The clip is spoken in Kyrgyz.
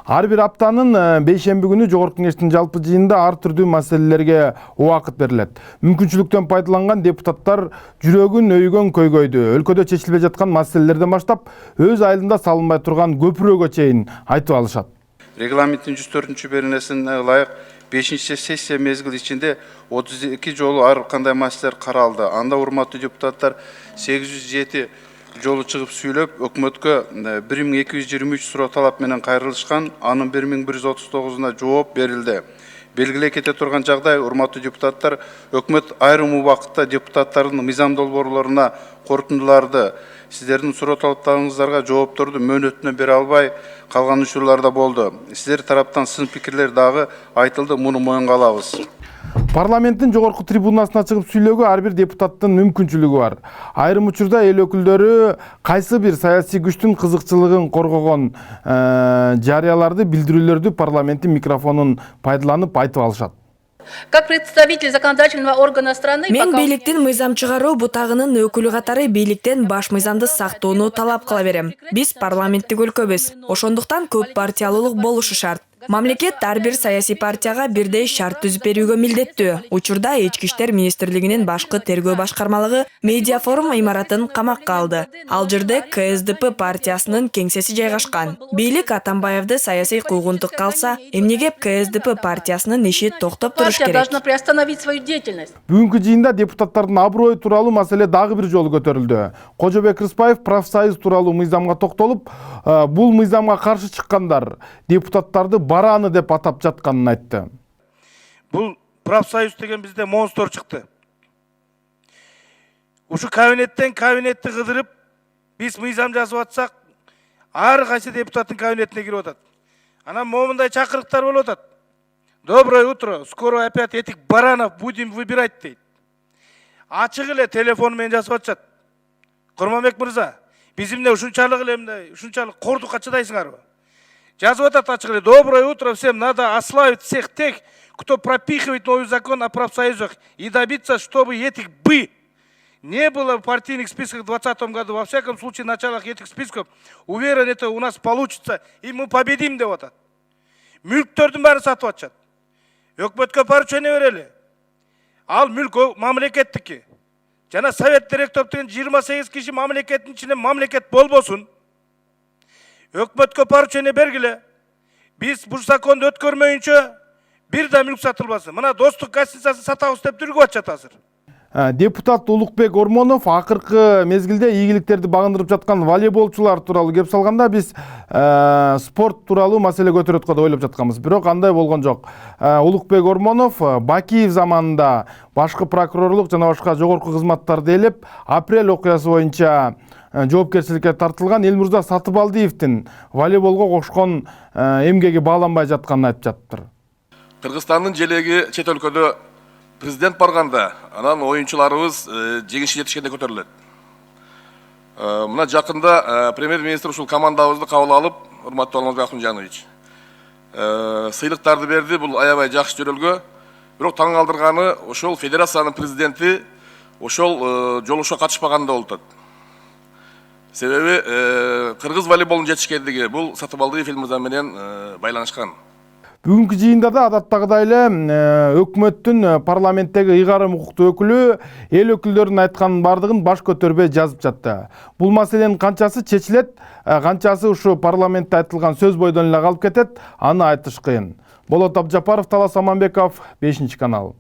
Ар бир аптанын бейшемби күнү Жогорку Кеңештин жалпы жыйынында ар түрдүү маселелерге убакыт берилет. Мүмкүнчүлүктөн пайдаланган депутаттар жүрөгүн өйгөн көйгөйдү, өлкөдө чечилбей жаткан маселелерден баштап өз айылында салынбай турган көпүрөгө чейин айтып алышат. Регламенттин 104 беренесине ылайык 5-сессия мезгил ичинде 32 жолу ар кандай маселелер каралды. Анда урматтуу депутаттар 807 жолу чыгып сүйлөп, өкмөткө 1223 суроо талап менен кайрылышкан, анын 1139-уна жооп берилди. Белгилей кете турган жагдай, урматтуу депутаттар, өкмөт айрым убакытта депутаттардын мыйзам долбоорлоруна корутундуларды, сиздердин суроо талаптарыңыздарга жоопторду мөөнөтүнө бере албай калган учурларда болду. Сиздер тараптан сын пикирлер дагы айтылды, муну моюнга алабыз. Парламенттин жогорку трибунасына чыгып сүйлөөгө ар бир депутаттын мүмкүнчүлүгү бар. Айрым учурда эл өкүлдөрү кайсы бир саясий күчтүн кызыкчылыгын коргогон жарыяларды, билдирүүлөрдү парламенттин микрофонун пайдаланып айтып алышат. Как представитель законодательного органа страны... Мен бийликтин мыйзам чыгаруу бутагынын өкүлү катары бийликтен баш мыйзамды сактоону талап кыла берем. Биз парламенттик өлкөбүз. Ошондуктан көп партиялуулук болушу шарт. Мамлекет ар бир саясий партияга бирдей шарт түзүп берүүгө милдеттүү. Учурда Ички иштер министрлигинин башкы тергөө башкармалыгы медиа форум имаратын камакка алды. Ал жерде КСДП партиясынын кеңсеси жайгашкан. Бийлик Атамбаевди саясий куугунтукка алса, эмнеге КСДП партиясынын иши токтоп туруш керек? Партия должна приостановить свою деятельность. Бүгүнкү жыйында депутаттардын аброю тууралуу маселе дагы бир жолу көтөрүлдү. Кожобек Рыспаев профсоюз тууралуу мыйзамга токтолуп, бул мыйзамга каршы чыккандар депутаттарды бараны деп атап жатканын айтты. Бул профсоюз деген бизде монстр чыкты. Ушу кабинеттен кабинетти кыдырып, биз мыйзам жазып атсак, ар кайсы депутаттын кабинетине кирип атат. Анан момундай чакырыктар болуп атат. Доброе утро, скоро опять этих баранов будем выбирать дейт. Ачык эле телефон менен жазып атышат. Курманбек мырза, биз эмне ушунчалык эле мындай, ушунчалык кордукка чыдайсыңарбы? Жазып атат ачык эле. Доброе утро всем, надо ославить всех тех, кто пропихивает новый закон о профсоюзах и добиться, чтобы этих не было в партийных списках в 2020 году. Во всяком случае, в началах этих списков, уверен, это у нас получится, и мы победим деп атат. Мүлктөрдүн баары сатып атышат. Өкмөткө поручение берели. Ал мүлк мамлекеттики. Жана совет директор деген 28 киши мамлекеттин ичинен мамлекет болбосун. Өкмөткө поручение бергиле. Биз бул законду өткөрмөйүнчө бир да мүлк сатылбасын. Мына достук гостиницасын сатабыз деп жүргүп атышат азыр. Депутат Улукбек Ормонов акыркы мезгилде ийгиликтерди багындырып жаткан волейболчулар тууралуу кеп салганда биз спорт тууралуу маселе көтөрөт го деп ойлоп жатканбыз. Бирок андай болгон жок. Улукбек Ормонов Бакиев заманында башкы прокурорлук жана башка жогорку кызматтарды ээлеп, апрель окуясы боюнча жоопкерчиликке тартылган Элмурза Сатыбалдиевдин волейболго кошкон эмгеги бааланбай жатканын айтып жатыптыр. Кыргызстандын желеги чет өлкөдө президент барганда, анан оюнчуларыбыз жеңишке жетишкенде көтөрүлөт. Мына жакында премьер-министр ушул командабызды кабыл алып, урматтуу Алмазбек Акунжанович, сыйлыктарды берди. Бул аябай жакшы жөрөлгө. Бирок таң калтырганы, ошол федерациянын президенти ошол жолугушууга катышпаганда болуп атат. Себеби кыргыз волейболунун жетишкендиги бул Сатыбалдиев Элмурза менен байланышкан. Бүгүнкү жыйында да адаттагыдай эле өкмөттүн парламенттеги ыйгарым укуктуу өкүлү эл өкүлдөрүнүн айтканын бардыгын баш көтөрбөй жазып жатты. Бул маселенин канчасы чечилет, канчасы ушу парламентте айтылган сөз бойдон эле калып кетет, аны айтыш кыйын. Болот Абжапаров, Талас Аманбеков, 5 канал.